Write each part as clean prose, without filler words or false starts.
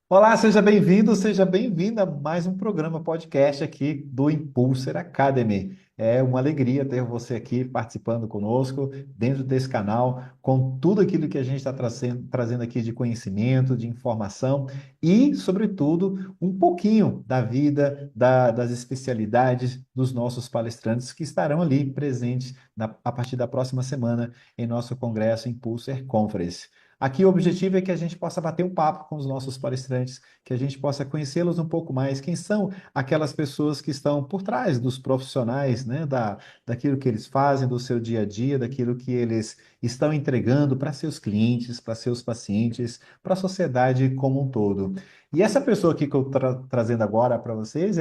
Olá, seja bem-vindo, seja bem-vinda a mais um programa podcast aqui do Impulser Academy. É uma alegria ter você aqui participando conosco, dentro desse canal, com tudo aquilo que a gente está trazendo aqui de conhecimento, de informação e, sobretudo, um pouquinho da vida, das especialidades dos nossos palestrantes que estarão ali presentes a partir da próxima semana em nosso congresso Impulser Conference. Aqui o objetivo é que a gente possa bater um papo com os nossos palestrantes, que a gente possa conhecê-los um pouco mais. Quem são aquelas pessoas que estão por trás dos profissionais, né, daquilo que eles fazem, do seu dia a dia, daquilo que eles estão entregando para seus clientes, para seus pacientes, para a sociedade como um todo. E essa pessoa aqui que eu estou trazendo agora para vocês,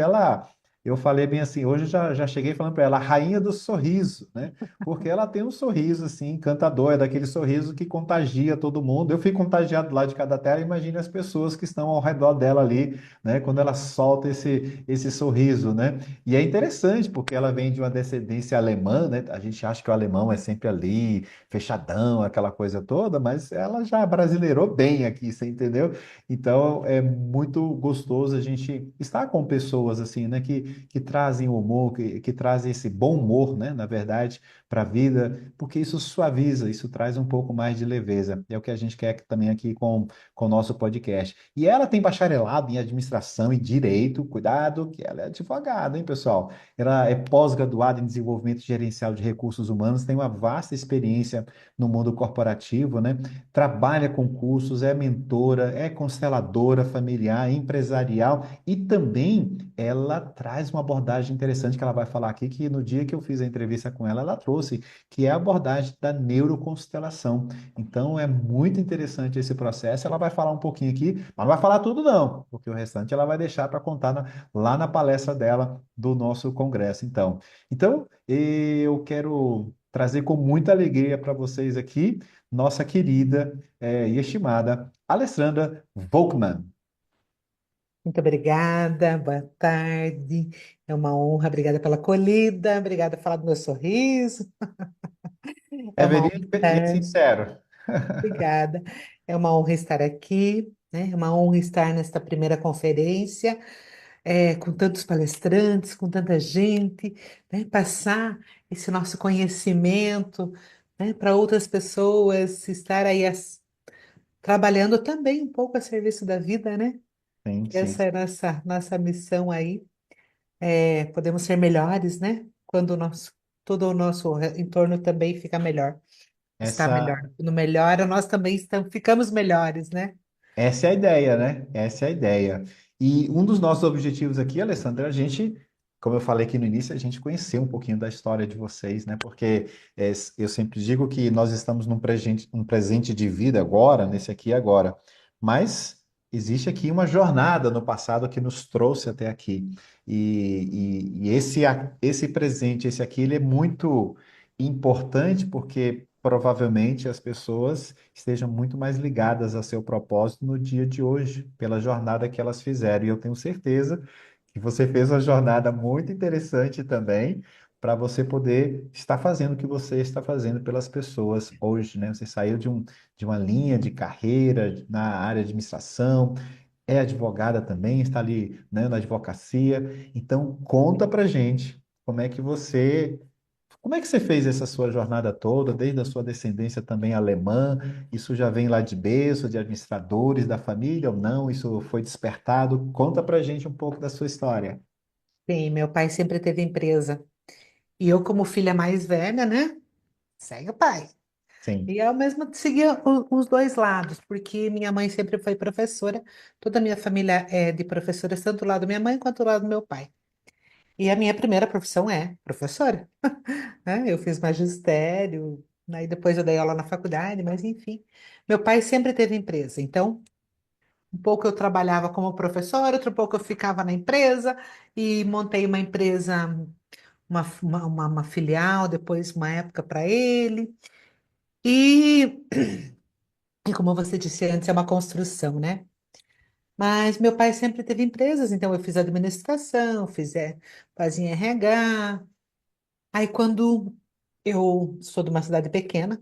eu falei bem assim, hoje já cheguei falando para ela, a rainha do sorriso, né? Porque ela tem um sorriso assim encantador, é daquele sorriso que contagia todo mundo. Eu fico contagiado lá de cada tela, imagine as pessoas que estão ao redor dela ali, né? Quando ela solta esse sorriso, né? E é interessante porque ela vem de uma descendência alemã, né? A gente acha que o alemão é sempre ali, fechadão, aquela coisa toda, mas ela já brasileirou bem aqui, você entendeu? Então é muito gostoso a gente estar com pessoas assim, né? Que trazem humor, que trazem esse bom humor, né? Na verdade para a vida, porque isso suaviza, isso traz um pouco mais de leveza. É o que a gente quer também aqui com o nosso podcast. E ela tem bacharelado em administração e direito, cuidado, que ela é advogada, hein, pessoal? Ela é pós-graduada em desenvolvimento gerencial de recursos humanos, tem uma vasta experiência no mundo corporativo, né? Trabalha com cursos, é mentora, é consteladora familiar, empresarial e também ela traz uma abordagem interessante que ela vai falar aqui, que no dia que eu fiz a entrevista com ela, ela trouxe, que é a abordagem da neuroconstelação. Então, é muito interessante esse processo. Ela vai falar um pouquinho aqui, mas não vai falar tudo não, porque o restante ela vai deixar para contar lá na palestra dela do nosso congresso. Então, eu quero trazer com muita alegria para vocês aqui nossa querida e estimada Alessandra Volkmann. Muito obrigada, boa tarde. É uma honra, obrigada pela acolhida, obrigada por falar do meu sorriso. É É uma honra verídico e estar, sincero. obrigada. É uma honra estar aqui, né? É uma honra estar nesta primeira conferência, com tantos palestrantes, com tanta gente, né? Passar esse nosso conhecimento, né, para outras pessoas, estar aí trabalhando também um pouco a serviço da vida, né? Sim, sim. Essa é a nossa missão aí. Podemos ser melhores, né? Quando todo o nosso entorno também fica melhor, está melhor. Essa, Quando melhora, nós também ficamos melhores, né? essa é a ideia, né? Essa é a ideia. E um dos nossos objetivos aqui, Alessandra, é a gente, como eu falei aqui no início, a gente conhecer um pouquinho da história de vocês, né? Porque eu sempre digo que nós estamos num presente de vida agora, nesse aqui e agora. Mas existe aqui uma jornada no passado que nos trouxe até aqui. E esse presente, esse aqui, ele é muito importante porque provavelmente as pessoas estejam muito mais ligadas a seu propósito no dia de hoje, pela jornada que elas fizeram. E eu tenho certeza que você fez uma jornada muito interessante também, para você poder estar fazendo o que você está fazendo pelas pessoas hoje, né? Você saiu de uma linha de carreira na área de administração, é advogada também, está ali, né, na advocacia. Então, conta pra gente como é que você fez essa sua jornada toda, desde a sua descendência também alemã? Isso já vem lá de berço, de administradores da família ou não? Isso foi despertado? Conta pra gente um pouco da sua história. Sim, meu pai sempre teve empresa. E eu, como filha mais velha, né? Segue o pai. Sim. E eu mesma seguia os dois lados, porque minha mãe sempre foi professora. Toda a minha família é de professoras, tanto do lado da minha mãe quanto do lado do meu pai. E a minha primeira profissão é professora, né? Eu fiz magistério, aí depois eu dei aula na faculdade, mas enfim. Meu pai sempre teve empresa, então um pouco eu trabalhava como professora, outro pouco eu ficava na empresa e montei uma empresa, uma filial, depois uma época para ele. E, e como você disse antes, é uma construção, né? Mas meu pai sempre teve empresas, então eu fiz administração, fazia RH. Aí quando eu sou de uma cidade pequena,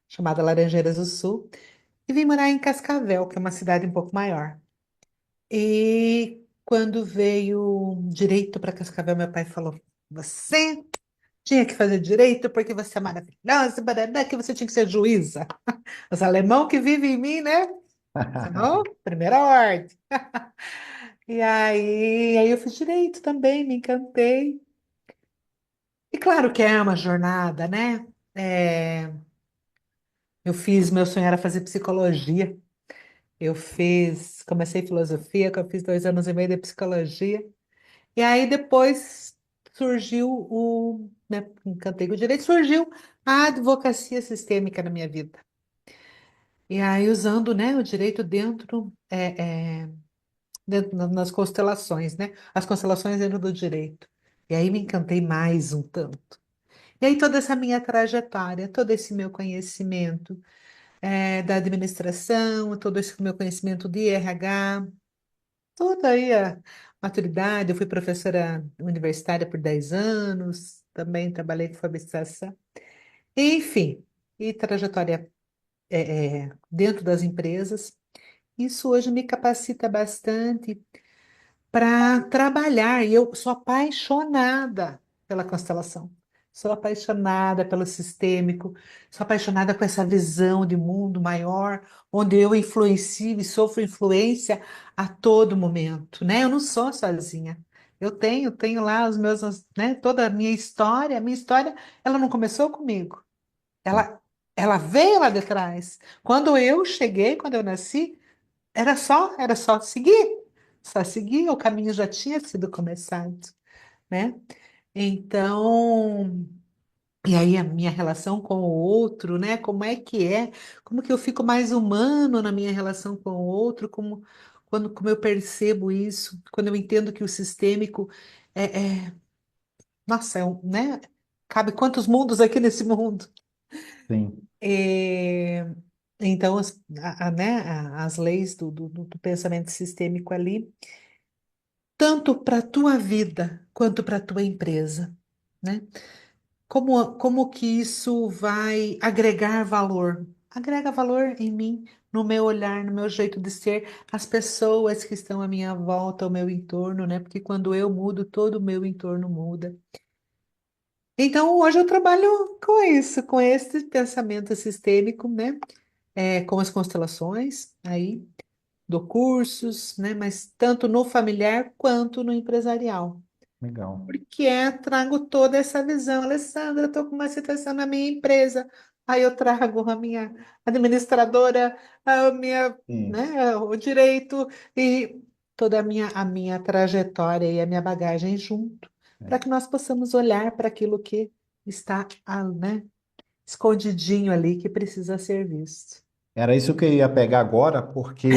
chamada Laranjeiras do Sul, e vim morar em Cascavel, que é uma cidade um pouco maior. E quando veio direito para Cascavel, meu pai falou: Você tinha que fazer direito porque você é maravilhosa, barará, que você tinha que ser juíza. Os alemão que vivem em mim, né? Senão, primeira ordem. E aí eu fiz direito também, me encantei. E claro que é uma jornada, né? É, meu sonho era fazer psicologia. Comecei filosofia, que eu fiz 2 anos e meio de psicologia. E aí depois surgiu né, encantei com o direito, surgiu a advocacia sistêmica na minha vida. E aí usando, né, o direito nas constelações, né? As constelações dentro do direito. E aí me encantei mais um tanto. E aí toda essa minha trajetória, todo esse meu conhecimento da administração, todo esse meu conhecimento de RH, toda aí a maturidade. Eu fui professora universitária por 10 anos, também trabalhei com alfabetização. Enfim, e trajetória dentro das empresas. Isso hoje me capacita bastante para trabalhar. E eu sou apaixonada pela constelação. Sou apaixonada pelo sistêmico, sou apaixonada com essa visão de mundo maior, onde eu influencio e sofro influência a todo momento, né? Eu não sou sozinha. Eu tenho lá né, toda a minha história, ela não começou comigo. Ela, ela veio lá de trás. Quando eu cheguei, quando eu nasci, era só seguir. Só seguir, o caminho já tinha sido começado, né? Então, e aí a minha relação com o outro, né? Como é que é? Como que eu fico mais humano na minha relação com o outro? Como eu percebo isso? Quando eu entendo que o sistêmico é nossa, né? Cabe quantos mundos aqui nesse mundo? Sim, É, então, né, as leis do pensamento sistêmico ali, tanto para a tua vida quanto para a tua empresa, né? Como que isso vai agregar valor? Agrega valor em mim, no meu olhar, no meu jeito de ser, as pessoas que estão à minha volta, ao meu entorno, né? Porque quando eu mudo, todo o meu entorno muda. Então, hoje eu trabalho com isso, com esse pensamento sistêmico, né? Com as constelações, aí dou cursos, né? Mas tanto no familiar quanto no empresarial. legal. Porque trago toda essa visão. Alessandra, eu estou com uma situação na minha empresa. Aí eu trago a minha administradora, a minha, Sim. né, o direito e toda a minha trajetória e a minha bagagem junto, para que nós possamos olhar para aquilo que está, né, escondidinho ali, que precisa ser visto. Era isso que eu ia pegar agora, porque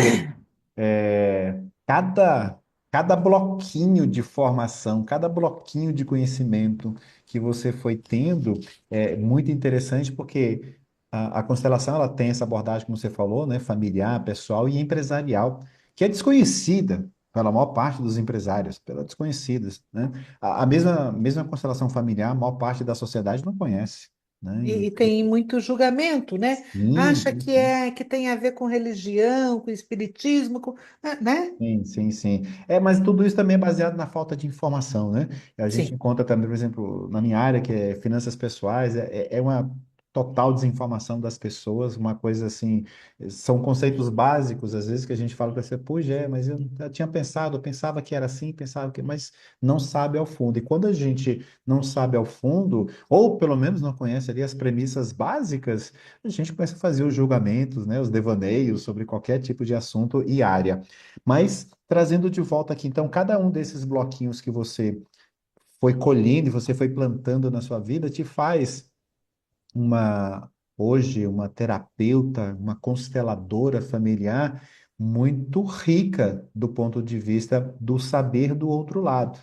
é, cada bloquinho de formação, cada bloquinho de conhecimento que você foi tendo é muito interessante, porque a constelação ela tem essa abordagem, como você falou, né, familiar, pessoal e empresarial, que é desconhecida pela maior parte dos empresários, pelas desconhecidas, né? A mesma constelação familiar, a maior parte da sociedade não conhece, né? E tem muito julgamento, né? Sim, Acha sim, que sim. que tem a ver com religião, com espiritismo, né? Sim, sim, sim. Mas tudo isso também é baseado na falta de informação, né? A gente Sim. encontra também, por exemplo, na minha área, que é finanças pessoais, é uma total desinformação das pessoas, uma coisa assim, são conceitos básicos, às vezes, que a gente fala para você, pois mas eu tinha pensado, eu pensava que era assim, pensava que, mas não sabe ao fundo. E quando a gente não sabe ao fundo, ou pelo menos não conhece ali as premissas básicas, a gente começa a fazer os julgamentos, né, os devaneios sobre qualquer tipo de assunto e área. Mas trazendo de volta aqui, então, cada um desses bloquinhos que você foi colhendo e você foi plantando na sua vida te faz hoje, uma terapeuta, uma consteladora familiar muito rica do ponto de vista do saber do outro lado.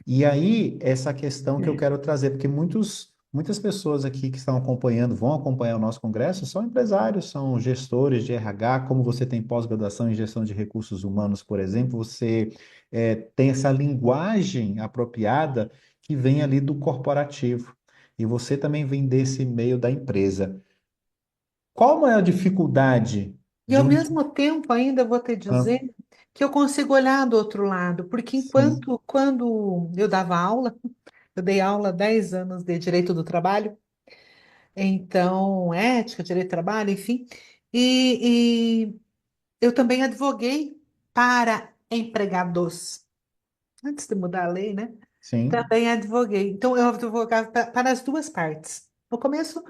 E aí, essa questão que eu quero trazer, porque muitas pessoas aqui que estão acompanhando, vão acompanhar o nosso congresso, são empresários, são gestores de RH, como você tem pós-graduação em gestão de recursos humanos, por exemplo, você tem essa linguagem apropriada que vem ali do corporativo. E você também vem desse meio da empresa. Qual a maior dificuldade E de ao um... mesmo tempo ainda vou te Ah, dizer que eu consigo olhar do outro lado, porque Sim, quando eu dava aula, eu dei aula há 10 anos de direito do trabalho, então, ética, direito do trabalho, enfim, e eu também advoguei para empregados, antes de mudar a lei, né? sim. Também advoguei. Então, eu advogava para as duas partes. No começo,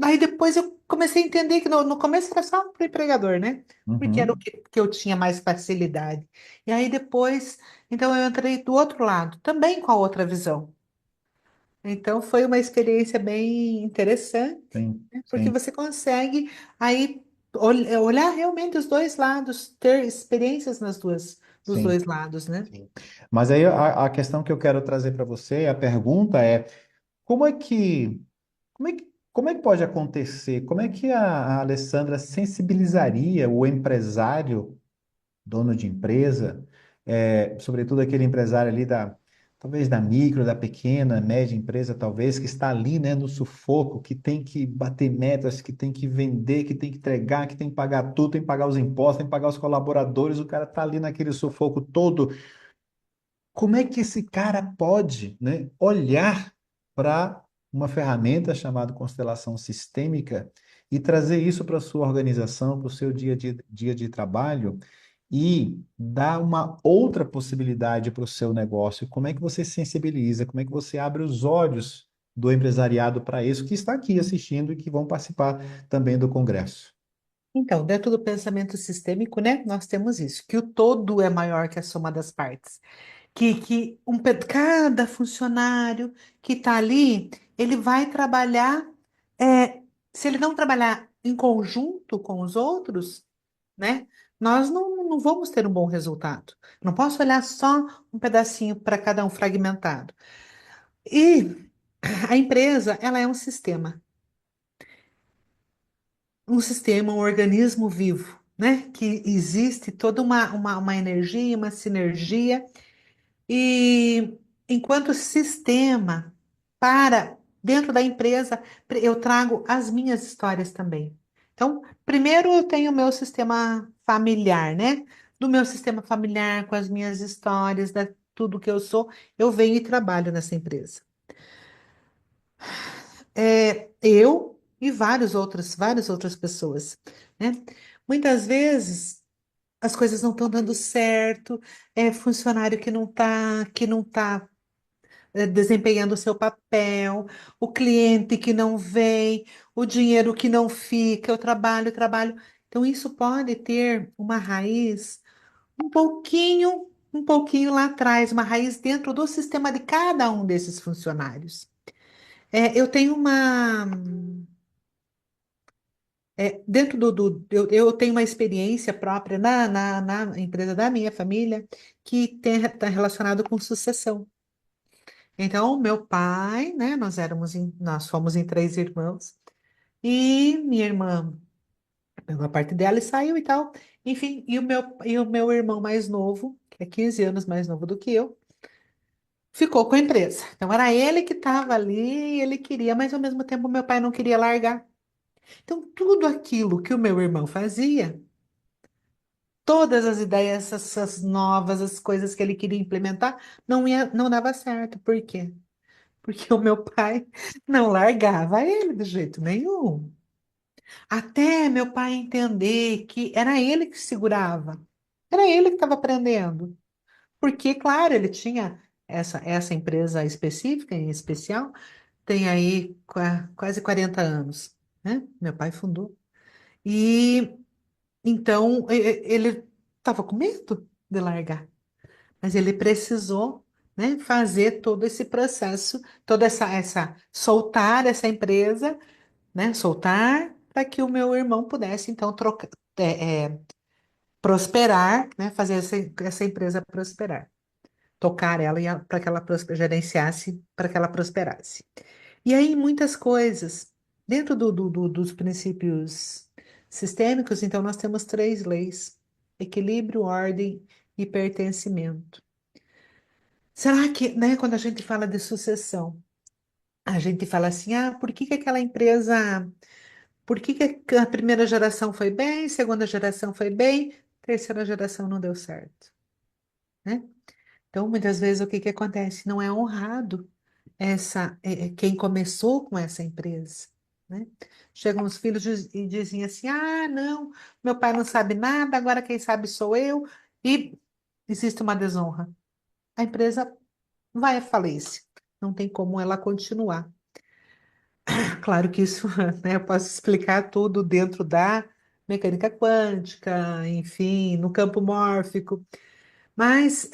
aí depois eu comecei a entender que no começo era só para o empregador, né? Porque era o Uhum. que eu tinha mais facilidade. E aí depois, então eu entrei do outro lado, também com a outra visão. Então foi uma experiência bem interessante, Sim, né? Porque sim, você consegue aí olhar realmente os dois lados, ter experiências nos sim, dois lados, né? sim. Mas aí a questão que eu quero trazer para você, a pergunta é, como é que, como é que pode acontecer? Como é que a Alessandra sensibilizaria o empresário dono de empresa, sobretudo aquele empresário ali talvez da micro, da pequena, média empresa, talvez, que está ali, né, no sufoco, que tem que bater metas, que tem que vender, que tem que entregar, que tem que pagar tudo, tem que pagar os impostos, tem que pagar os colaboradores, o cara está ali naquele sufoco todo. Como é que esse cara pode, né, olhar para uma ferramenta chamada constelação sistêmica e trazer isso para a sua organização, para o seu dia de trabalho e dar uma outra possibilidade para o seu negócio? Como é que você sensibiliza? Como é que você abre os olhos do empresariado para isso que está aqui assistindo e que vão participar também do congresso? Então, dentro do pensamento sistêmico, né, nós temos isso, que o todo é maior que a soma das partes. Que cada funcionário que está ali, ele vai trabalhar, se ele não trabalhar em conjunto com os outros, né, nós não vamos ter um bom resultado. Não posso olhar só um pedacinho para cada um fragmentado. E a empresa, ela é um organismo vivo, né, que existe toda uma energia, uma sinergia. E enquanto sistema, para dentro da empresa, eu trago as minhas histórias também. Então, primeiro eu tenho o meu sistema familiar, né? Do meu sistema familiar, com as minhas histórias, tudo que eu sou, eu venho e trabalho nessa empresa. Eu e várias outras pessoas, né? Muitas vezes as coisas não estão dando certo, é funcionário que não tá desempenhando o seu papel, o cliente que não vem, o dinheiro que não fica, o trabalho, o trabalho. Então, isso pode ter uma raiz um pouquinho lá atrás, uma raiz dentro do sistema de cada um desses funcionários. Eu tenho dentro eu tenho uma experiência própria na empresa da minha família que está relacionado com sucessão. Então, meu pai, né, nós fomos em três irmãos, e minha irmã pegou a parte dela e saiu e tal. Enfim, e o meu irmão mais novo, que é 15 anos mais novo do que eu, ficou com a empresa. Então, era ele que estava ali, ele queria, mas ao mesmo tempo meu pai não queria largar. Então, tudo aquilo que o meu irmão fazia, todas as ideias, essas novas, as coisas que ele queria implementar, não dava certo. Por quê? Porque o meu pai não largava ele de jeito nenhum. Até meu pai entender que era ele que segurava, era ele que estava aprendendo. Porque, claro, ele tinha essa empresa específica, em especial, tem aí quase 40 anos, né? Meu pai fundou. E então ele estava com medo de largar, mas ele precisou, né, fazer todo esse processo, toda soltar essa empresa, né? Soltar para que o meu irmão pudesse então prosperar, né? Fazer essa empresa prosperar, tocar ela para que ela gerenciasse, para que ela prosperasse. E aí muitas coisas dentro dos princípios sistêmicos, então nós temos três leis: equilíbrio, ordem e pertencimento. Será que, né, quando a gente fala de sucessão, a gente fala assim, por que que aquela empresa Por que que a primeira geração foi bem, segunda geração foi bem? terceira geração não deu certo, né? Então, muitas vezes, o que que acontece? Não é honrado quem começou com essa empresa, né? Chegam os filhos e dizem assim: ah, não, meu pai não sabe nada, agora quem sabe sou eu, e existe uma desonra. A empresa vai à falência, não tem como ela continuar. Claro que isso, né, eu posso explicar tudo dentro da mecânica quântica, enfim, no campo mórfico, mas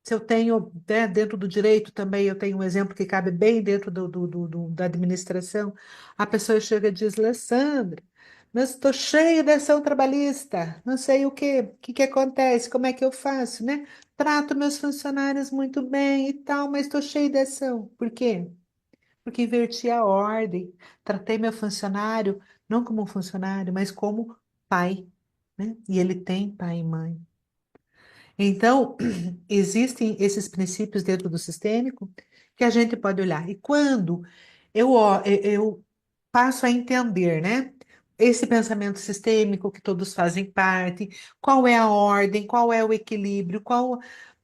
se eu tenho, né, dentro do direito também, eu tenho um exemplo que cabe bem dentro da administração. A pessoa chega e diz: Alessandra, mas estou cheio de ação trabalhista, não sei o que acontece, como é que eu faço, né? Trato meus funcionários muito bem e tal, mas estou cheio de ação. Por quê? Porque inverti a ordem, tratei meu funcionário não como um funcionário, mas como pai, né? E ele tem pai e mãe. Então, existem esses princípios dentro do sistêmico que a gente pode olhar. E quando eu passo a entender, né? Esse pensamento sistêmico que todos fazem parte, qual é a ordem, qual é o equilíbrio,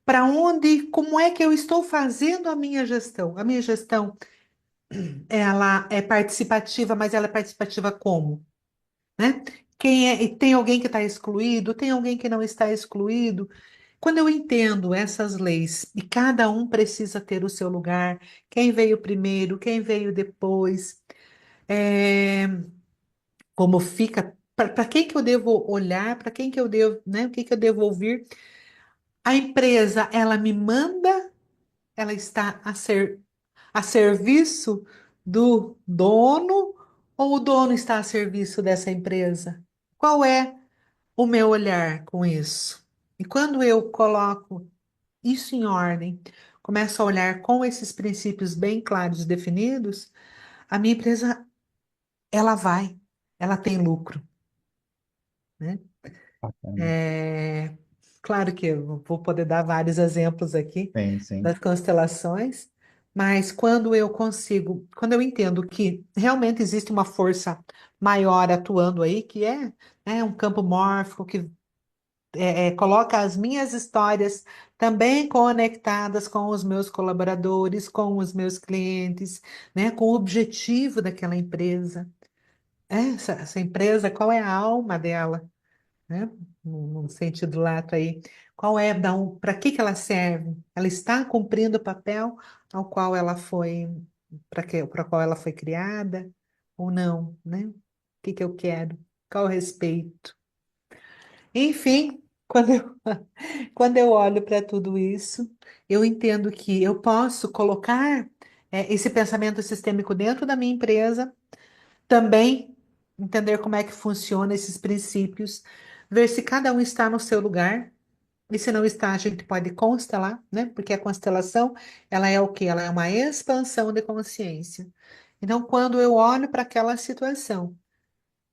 para onde, como é que eu estou fazendo a minha gestão? A minha gestão, ela é participativa, mas ela é participativa como? Né? E tem alguém que está excluído, tem alguém que não está excluído. Quando eu entendo essas leis e cada um precisa ter o seu lugar, quem veio primeiro, quem veio depois, é, como fica, para quem que eu devo olhar, para quem que eu devo, né, o que que eu devo ouvir, a empresa, ela me manda, ela está a serviço do dono ou o dono está a serviço dessa empresa? Qual é o meu olhar com isso? E quando eu coloco isso em ordem, começo a olhar com esses princípios bem claros e definidos, a minha empresa, ela vai, ela tem lucro, né? Bacana. É, claro que eu vou poder dar vários exemplos aqui Sim, sim. das constelações, mas quando eu entendo que realmente existe uma força maior atuando aí, que é, né, um campo mórfico que coloca as minhas histórias também conectadas com os meus colaboradores, com os meus clientes, né, com o objetivo daquela empresa. Essa empresa, qual é a alma dela, né? No sentido lato aí, qual é, para que que ela serve? Ela está cumprindo o papel ao qual ela foi, para qual ela foi criada ou não, né? O que que eu quero? Qual o respeito? Enfim, quando eu olho para tudo isso, eu entendo que eu posso colocar esse pensamento sistêmico dentro da minha empresa, também entender como é que funciona esses princípios, ver se cada um está no seu lugar, e se não está, a gente pode constelar, né? Porque a constelação, ela é o quê? Ela é uma expansão de consciência. Então, quando eu olho para aquela situação,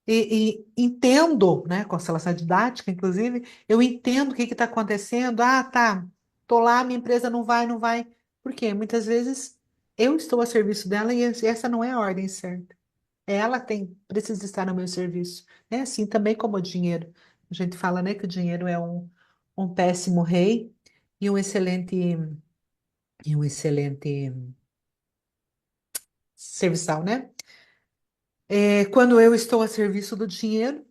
e entendo, né, constelação didática, inclusive, eu entendo o que está acontecendo. Ah, tá, tô lá, minha empresa não vai, não vai. Por quê? Muitas vezes eu estou a serviço dela e essa não é a ordem certa. Ela precisa estar no meu serviço. É assim também como o dinheiro. A gente fala, né, que o dinheiro é um péssimo rei e um excelente serviçal, né? Quando eu estou a serviço do dinheiro,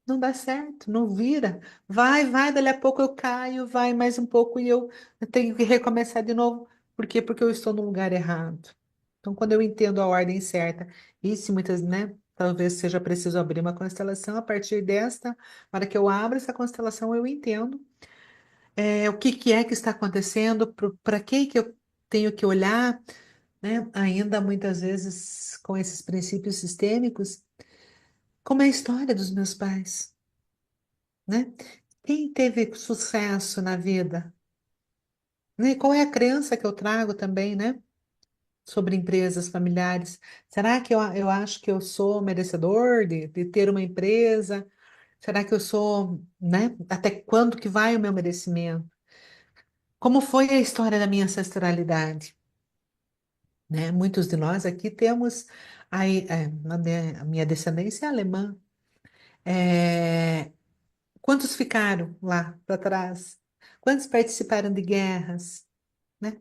não dá certo, não vira. Vai, dali a pouco eu caio, vai mais um pouco e eu tenho que recomeçar de novo. Por quê? Porque eu estou no lugar errado. Então, quando eu entendo a ordem certa, e se muitas, né, talvez seja preciso abrir uma constelação, a partir desta, para que eu abra essa constelação, eu entendo o que que é que está acontecendo, para que eu tenho que olhar, né, ainda muitas vezes com esses princípios sistêmicos, como é a história dos meus pais, né? Quem teve sucesso na vida, né? Qual é a crença que eu trago também, né? Sobre empresas familiares. Será que eu acho que eu sou merecedor de ter uma empresa? Será que eu sou, né? Até quando que vai o meu merecimento? Como foi a história da minha ancestralidade, né? Muitos de nós aqui temos a minha descendência é alemã. Quantos ficaram lá para trás? Quantos participaram de guerras, né?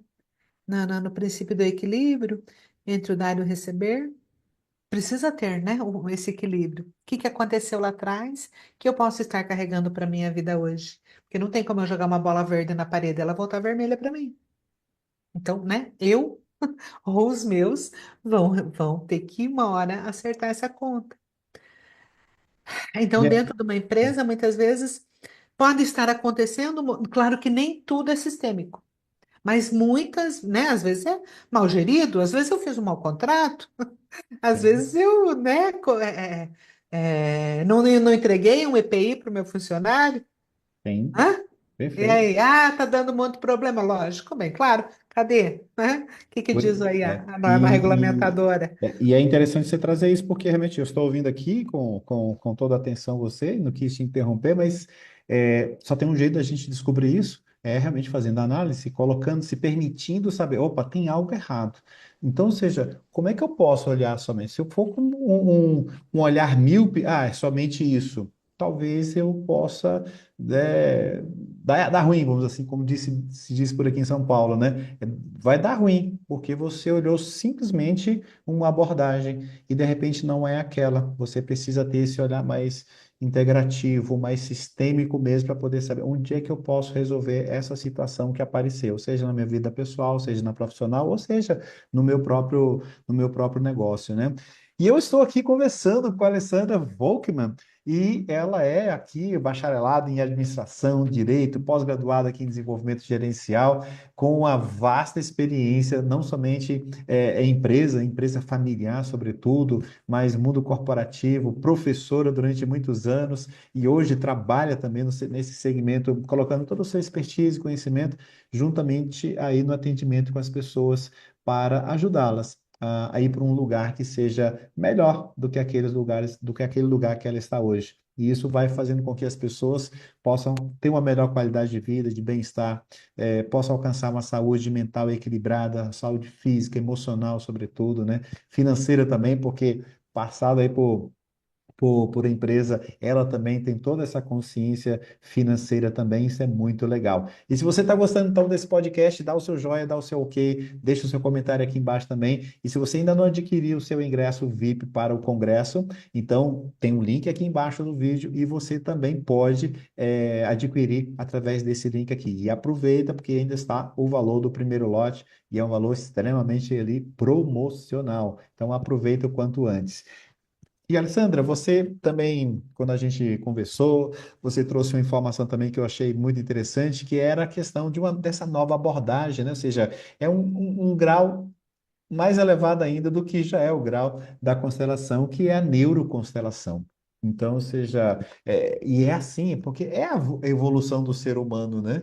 No princípio do equilíbrio entre o dar e o receber, precisa ter, né, esse equilíbrio. O que que aconteceu lá atrás que eu posso estar carregando para minha vida hoje? Porque não tem como eu jogar uma bola verde na parede, e ela voltar vermelha para mim. Então, né, eu ou os meus vão ter que, uma hora, acertar essa conta. Então, E é- dentro de uma empresa, muitas vezes pode estar acontecendo, claro que nem tudo é sistêmico, mas muitas, né, às vezes é mal gerido, às vezes eu fiz um mau contrato, às Sim, vezes eu, né, não entreguei um EPI para o meu funcionário. sim, Hã? E perfeito. aí, tá dando um monte de problema, lógico, bem, claro, cadê? Né? O que que diz aí a norma regulamentadora? E é interessante você trazer isso, porque realmente eu estou ouvindo aqui com toda a atenção você, não quis te interromper, mas só tem um jeito da gente descobrir isso, é realmente fazendo análise, colocando, se permitindo saber, opa, tem algo errado. Então, ou seja, como é que eu posso olhar somente? Se eu for com um olhar míope, é somente isso. Talvez eu possa dar ruim, vamos dizer assim, como se diz por aqui em São Paulo, né? Vai dar ruim, porque você olhou simplesmente uma abordagem e de repente não é aquela. Você precisa ter esse olhar mais integrativo, mais sistêmico mesmo para poder saber onde é que eu posso resolver essa situação que apareceu, seja na minha vida pessoal, seja na profissional, ou seja no meu próprio negócio, né? E eu estou aqui conversando com a Alessandra Volkmann, e ela é aqui bacharelada em administração, direito, pós-graduada aqui em desenvolvimento gerencial, com uma vasta experiência, não somente empresa familiar, sobretudo, mas mundo corporativo, professora durante muitos anos e hoje trabalha também nesse segmento, colocando todo o seu expertise e conhecimento juntamente aí no atendimento com as pessoas para ajudá-las a ir para um lugar que seja melhor do que aqueles lugares, do que aquele lugar que ela está hoje. E isso vai fazendo com que as pessoas possam ter uma melhor qualidade de vida, de bem-estar, possa alcançar uma saúde mental equilibrada, saúde física, emocional, sobretudo, né? Financeira também, porque passado aí por empresa, ela também tem toda essa consciência financeira também, isso é muito legal. E se você está gostando então desse podcast, dá o seu joinha, dá o seu ok, deixa o seu comentário aqui embaixo também. E se você ainda não adquiriu o seu ingresso VIP para o congresso, então tem um link aqui embaixo do vídeo e você também pode adquirir através desse link aqui. E aproveita porque ainda está o valor do primeiro lote e é um valor extremamente ali promocional. Então aproveita o quanto antes. E Alessandra, você também, quando a gente conversou, você trouxe uma informação também que eu achei muito interessante, que era a questão dessa nova abordagem, né? Ou seja, é um grau mais elevado ainda do que já é o grau da constelação, que é a neuroconstelação. Então, ou seja, e é assim, porque é a evolução do ser humano, né?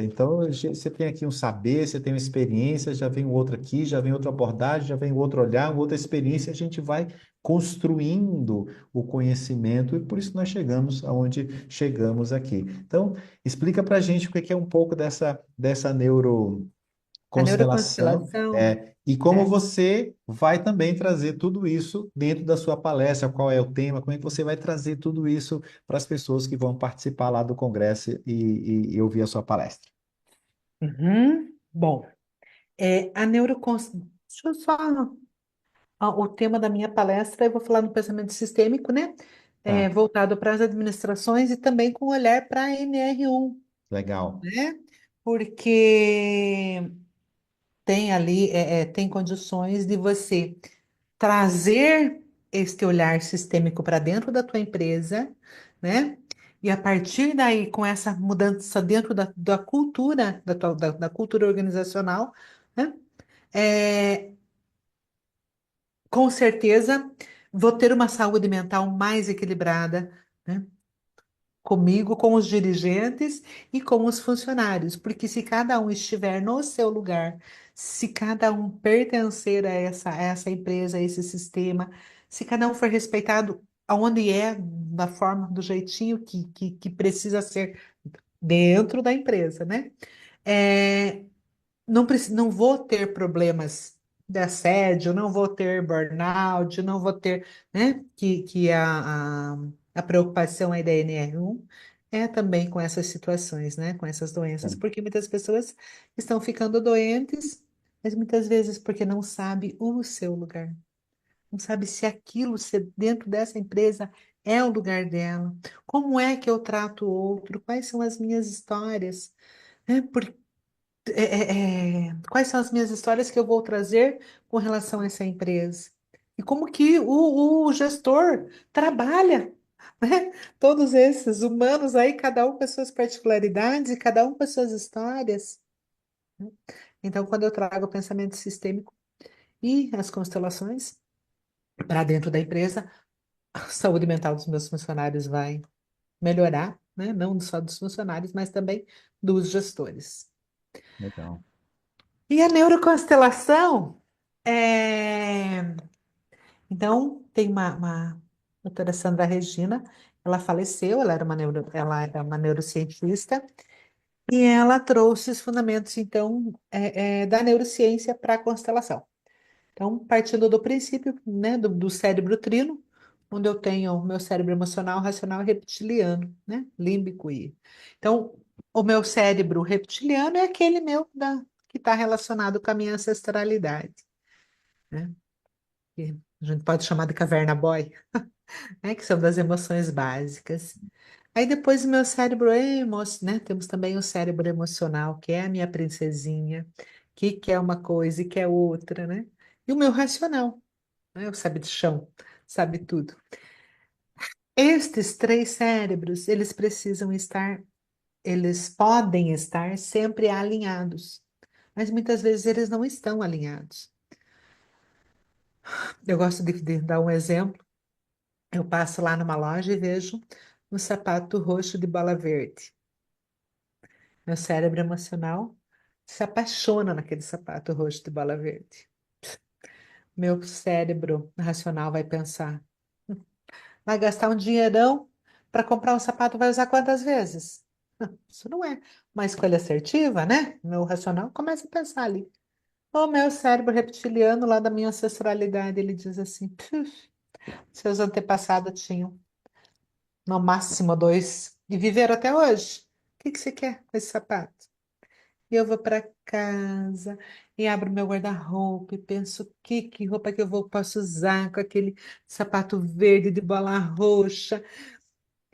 Então, você tem aqui um saber, você tem uma experiência, já vem outro aqui, já vem outra abordagem, já vem outro olhar, outra experiência, a gente vai construindo o conhecimento e por isso nós chegamos aonde chegamos aqui. Então, explica para a gente o que é um pouco dessa A constelação, neuroconstelação, e como é, você vai também trazer tudo isso dentro da sua palestra, qual é o tema, como é que você vai trazer tudo isso para as pessoas que vão participar lá do congresso e ouvir a sua palestra. uhum. Bom, a neuroconstelação, deixa eu só, o tema da minha palestra, eu vou falar no pensamento sistêmico, né? Tá, Voltado para as administrações e também com olhar para a NR1, legal. né? Porque tem ali, tem condições de você trazer este olhar sistêmico para dentro da tua empresa, né? E a partir daí, com essa mudança dentro da cultura, da cultura organizacional, né? É, com certeza vou ter uma saúde mental mais equilibrada, né? Comigo, com os dirigentes e com os funcionários, porque se cada um estiver no seu lugar, se cada um pertencer a essa empresa, a esse sistema, se cada um for respeitado aonde é, da forma, do jeitinho que precisa ser dentro da empresa, né? É, não vou ter problemas de assédio, não vou ter burnout, não vou ter, né? Que A preocupação aí da NR1 é também com essas situações, né? Com essas doenças, Sim. porque muitas pessoas estão ficando doentes, mas muitas vezes porque não sabe o seu lugar. Não sabe se aquilo, se dentro dessa empresa é o lugar dela. Como é que eu trato o outro? Quais são as minhas histórias? Né? Quais são as minhas histórias que eu vou trazer com relação a essa empresa? E como que o gestor trabalha, né? Todos esses humanos aí, cada um com as suas particularidades e cada um com as suas histórias. Então, quando eu trago o pensamento sistêmico e as constelações para dentro da empresa, a saúde mental dos meus funcionários vai melhorar, né? Não só dos funcionários, mas também dos gestores. Legal. E a neuroconstelação é... Então, tem uma doutora Sandra Regina, ela faleceu, ela era uma neurocientista, e ela trouxe os fundamentos, então, da neurociência para a constelação. Então, partindo do princípio, né, do cérebro trino, onde eu tenho o meu cérebro emocional, racional e reptiliano, né, límbico e... Então, o meu cérebro reptiliano é aquele que está relacionado com a minha ancestralidade, né, que a gente pode chamar de caverna boy, né, que são das emoções básicas. Aí depois o meu cérebro né, temos também o cérebro emocional, que é a minha princesinha, que quer uma coisa e quer outra, né? E o meu racional, né? O sabe de chão, sabe tudo. Estes três cérebros, eles podem estar sempre alinhados, mas muitas vezes eles não estão alinhados. Eu gosto de dar um exemplo. Eu passo lá numa loja e vejo um sapato roxo de bola verde. Meu cérebro emocional se apaixona naquele sapato roxo de bola verde. Meu cérebro racional vai pensar: vai gastar um dinheirão para comprar um sapato, vai usar quantas vezes? Isso não é uma escolha assertiva, né? Meu racional começa a pensar ali. O meu cérebro reptiliano, lá da minha ancestralidade, ele diz assim: "Puf, seus antepassados tinham no máximo dois e viveram até hoje. O que que você quer com esse sapato?" E eu vou para casa e abro meu guarda-roupa e penso que roupa que posso usar com aquele sapato verde de bola roxa.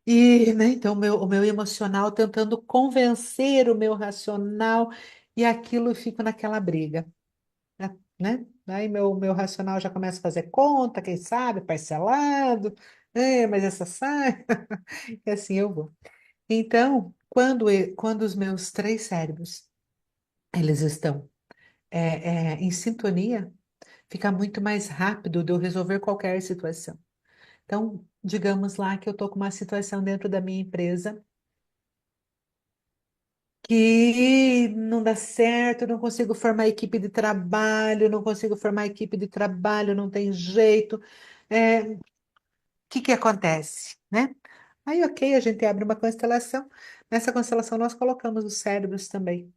E, né, então, o meu emocional tentando convencer o meu racional e aquilo eu fico naquela briga, né? Aí meu racional já começa a fazer conta, quem sabe, parcelado, mas essa sai, e assim eu vou. Então, quando os meus três cérebros, eles estão em sintonia, fica muito mais rápido de eu resolver qualquer situação. Então, digamos lá que eu estou com uma situação dentro da minha empresa que não dá certo, eu não consigo formar equipe de trabalho, não consigo formar equipe de trabalho, não tem jeito. O que que acontece, né? Aí, ok, a gente abre uma constelação. Nessa constelação nós colocamos os cérebros também.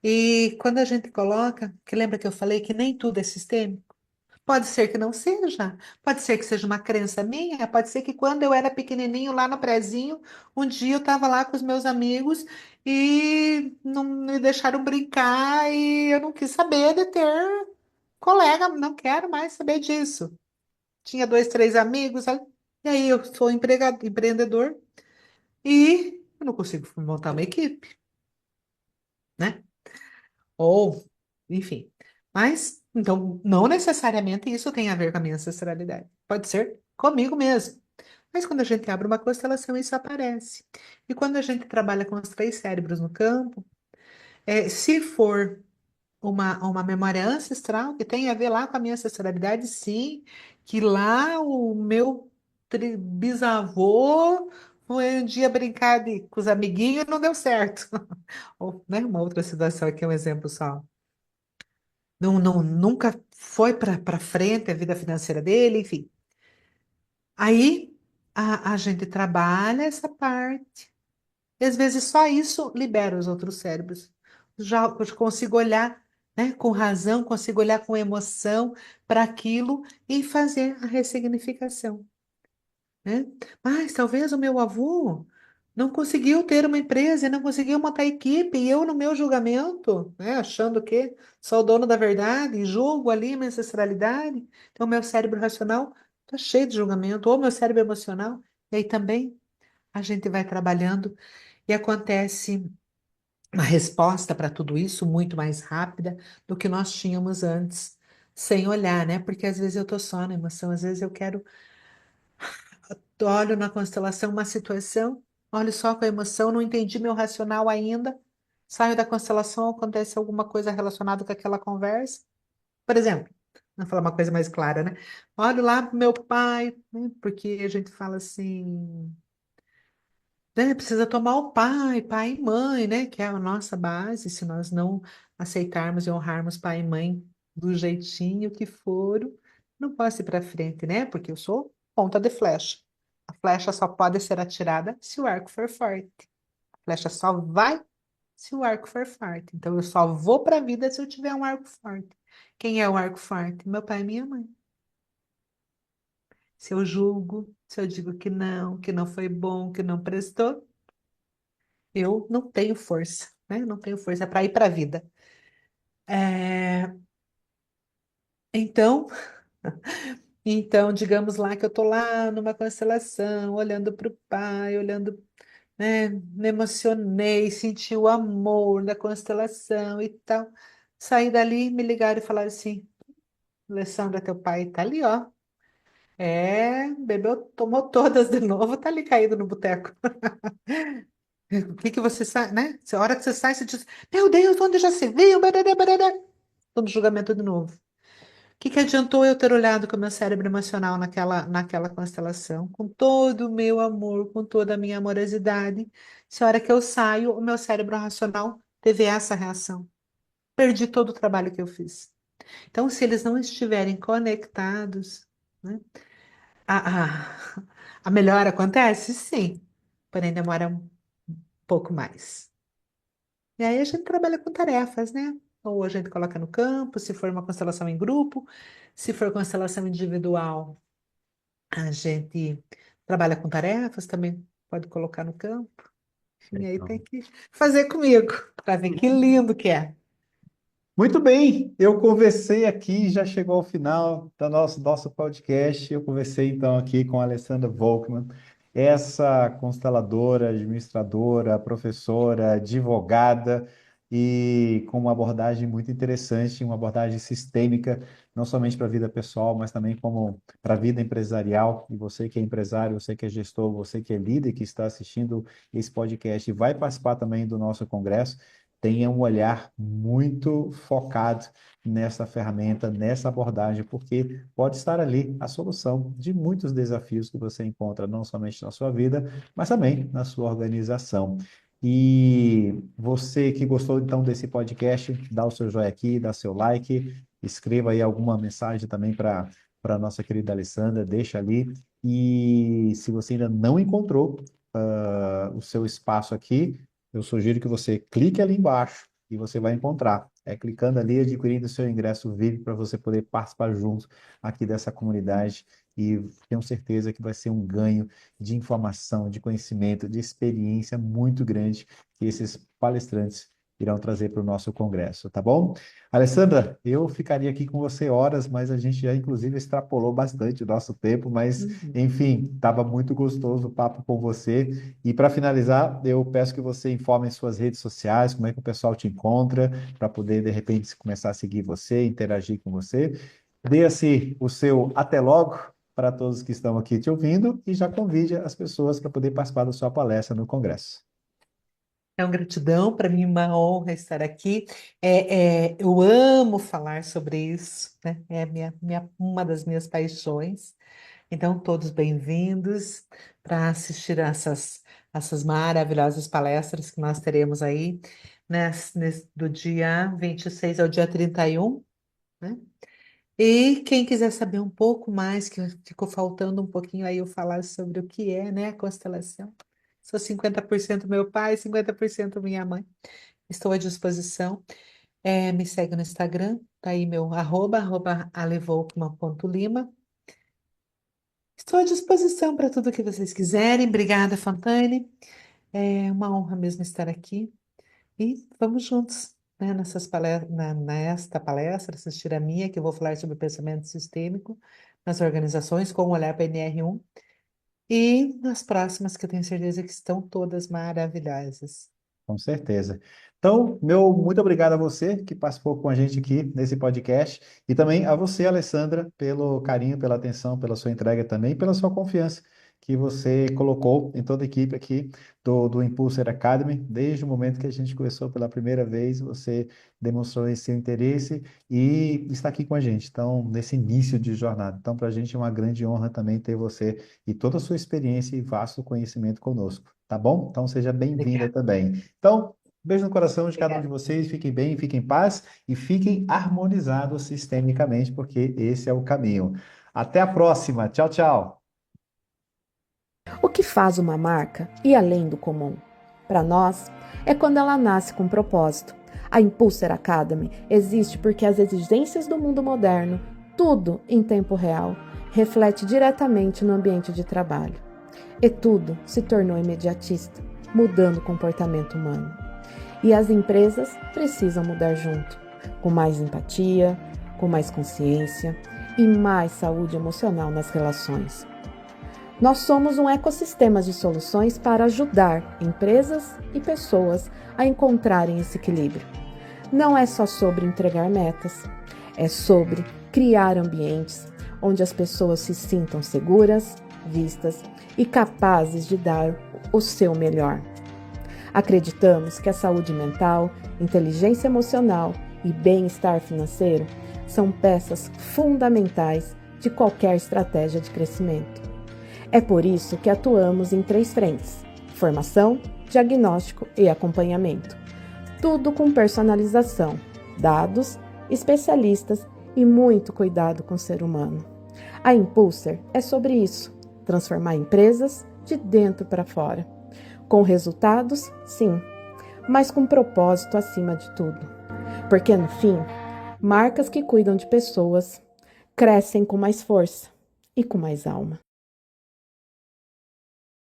E quando a gente coloca, que lembra que eu falei que nem tudo é sistêmico? Pode ser que não seja, pode ser que seja uma crença minha, pode ser que quando eu era pequenininho lá no prezinho, um dia eu estava lá com os meus amigos e não me deixaram brincar e eu não quis saber de ter colega, não quero mais saber disso. Tinha dois, três amigos, sabe? E aí eu sou empreendedor e eu não consigo montar uma equipe, né? Ou, enfim. Mas, então, não necessariamente isso tem a ver com a minha ancestralidade. Pode ser comigo mesmo. Mas quando a gente abre uma constelação, isso aparece. E quando a gente trabalha com os três cérebros no campo, se for uma memória ancestral que tem a ver lá com a minha ancestralidade, sim, que lá o meu bisavô foi um dia brincar com os amiguinhos e não deu certo. Ou, né, uma outra situação aqui, um exemplo só. Nunca foi para frente a vida financeira dele, enfim. Aí a gente trabalha essa parte, e às vezes só isso libera os outros cérebros. Já eu consigo olhar, né, com razão, consigo olhar com emoção para aquilo e fazer a ressignificação. né? Mas talvez o meu avô não conseguiu ter uma empresa, não conseguiu montar equipe, e eu, no meu julgamento, né, achando que sou o dono da verdade, e julgo ali a minha ancestralidade, então meu cérebro racional está cheio de julgamento, ou meu cérebro emocional, e aí também a gente vai trabalhando e acontece uma resposta para tudo isso muito mais rápida do que nós tínhamos antes, sem olhar, né? Porque às vezes eu tô só na emoção, às vezes eu quero, olho na constelação uma situação, olho só com a emoção, não entendi meu racional ainda, saio da constelação, acontece alguma coisa relacionada com aquela conversa. Por exemplo, vou falar uma coisa mais clara, né? Olho lá pro meu pai, né? Porque a gente fala assim, né? Precisa tomar o pai, pai e mãe, né? Que é a nossa base. Se nós não aceitarmos e honrarmos pai e mãe do jeitinho que foram, não posso ir para frente, né? Porque eu sou ponta de flecha. A flecha só pode ser atirada se o arco for forte. A flecha só vai se o arco for forte. Então eu só vou para a vida se eu tiver um arco forte. Quem é o arco forte? Meu pai e minha mãe. Se eu julgo, se eu digo que não foi bom, que não prestou, eu não tenho força, né? Não tenho força para ir para a vida. É, então, então, digamos lá que eu tô lá numa constelação, olhando para o pai, olhando, né? Me emocionei, senti o amor da constelação e tal. Saí dali, me ligaram e falaram assim: Alessandra, teu pai tá ali, ó. É, bebeu, tomou todas de novo, tá ali caído no boteco. O que que você sai, né? A hora que você sai, você diz: Meu Deus, onde já se viu? Barará, barará. Tô no julgamento de novo. O que que adiantou eu ter olhado com o meu cérebro emocional naquela constelação, com todo o meu amor, com toda a minha amorosidade, se a hora que eu saio, o meu cérebro racional teve essa reação? Perdi todo o trabalho que eu fiz. Então, se eles não estiverem conectados, né, a, a, a melhora acontece? Sim, porém demora um pouco mais. E aí a gente trabalha com tarefas, né? Ou a gente coloca no campo, se for uma constelação em grupo, se for constelação individual, a gente trabalha com tarefas, também pode colocar no campo. E aí tem Legal. que fazer comigo, para ver que lindo que é. Muito bem, eu conversei aqui, já chegou ao final do nosso podcast. Eu conversei então aqui com a Alessandra Volkmann, essa consteladora, administradora, professora, advogada, e com uma abordagem muito interessante, uma abordagem sistêmica, não somente para a vida pessoal, mas também como para a vida empresarial. E você que é empresário, você que é gestor, você que é líder, que está assistindo esse podcast e vai participar também do nosso congresso, tenha um olhar muito focado nessa ferramenta, nessa abordagem, porque pode estar ali a solução de muitos desafios que você encontra, não somente na sua vida, mas também na sua organização. E você que gostou então desse podcast, dá o seu joinha aqui, dá seu like, escreva aí alguma mensagem também para a nossa querida Alessandra, deixa ali. E se você ainda não encontrou o seu espaço aqui, eu sugiro que você clique ali embaixo e você vai encontrar. É clicando ali, adquirindo o seu ingresso VIP para você poder participar junto aqui dessa comunidade. E tenho certeza que vai ser um ganho de informação, de conhecimento, de experiência muito grande que esses palestrantes irão trazer para o nosso congresso, tá bom? Alessandra, eu ficaria aqui com você horas, mas a gente já inclusive extrapolou bastante o nosso tempo, mas Uhum. enfim, estava muito gostoso o papo com você. E para finalizar, eu peço que você informe em suas redes sociais, como é que o pessoal te encontra, para poder, de repente, começar a seguir você, interagir com você. Dê assim o seu até logo para todos que estão aqui te ouvindo e já convide as pessoas para poder participar da sua palestra no Congresso. Então, gratidão, para mim é uma honra estar aqui. Eu amo falar sobre isso, né? É uma das minhas paixões. Então, todos bem-vindos para assistir essas maravilhosas palestras que nós teremos aí, do dia 26 ao dia 31, né? E quem quiser saber um pouco mais, que ficou faltando um pouquinho aí eu falar sobre o que é, né, a constelação. Sou 50% meu pai, 50% minha mãe. Estou à disposição. Me segue no Instagram, tá aí meu arroba alevolkman.lima. Estou à disposição para tudo que vocês quiserem. Obrigada, Fantane. É uma honra mesmo estar aqui. E vamos juntos, né, nesta palestra, assistir a minha, que eu vou falar sobre pensamento sistêmico nas organizações com o olhar para NR1, e nas próximas, que eu tenho certeza que estão todas maravilhosas. Com certeza. Então, meu muito obrigado a você que participou com a gente aqui nesse podcast e também a você, Alessandra, pelo carinho, pela atenção, pela sua entrega também, pela sua confiança que você colocou em toda a equipe aqui do Impulser Academy. Desde o momento que a gente conversou pela primeira vez, você demonstrou esse interesse e está aqui com a gente. Então, nesse início de jornada. Então, para a gente é uma grande honra também ter você e toda a sua experiência e vasto conhecimento conosco, tá bom? Então, seja bem-vinda Obrigada, também. Então, beijo no coração de cada um de obrigada. vocês. Fiquem bem, fiquem em paz e fiquem harmonizados sistemicamente, porque esse é o caminho. Até a próxima. Tchau, tchau. O que faz uma marca ir além do comum? Para nós, é quando ela nasce com propósito. A Impulser Academy existe porque as exigências do mundo moderno, tudo em tempo real, reflete diretamente no ambiente de trabalho. E tudo se tornou imediatista, mudando o comportamento humano. E as empresas precisam mudar junto, com mais empatia, com mais consciência e mais saúde emocional nas relações. Nós somos um ecossistema de soluções para ajudar empresas e pessoas a encontrarem esse equilíbrio. Não é só sobre entregar metas, é sobre criar ambientes onde as pessoas se sintam seguras, vistas e capazes de dar o seu melhor. Acreditamos que a saúde mental, inteligência emocional e bem-estar financeiro são peças fundamentais de qualquer estratégia de crescimento. É por isso que atuamos em 3 frentes: formação, diagnóstico e acompanhamento. Tudo com personalização, dados, especialistas e muito cuidado com o ser humano. A Impulser é sobre isso: transformar empresas de dentro para fora. Com resultados, sim, mas com propósito acima de tudo. Porque no fim, marcas que cuidam de pessoas crescem com mais força e com mais alma.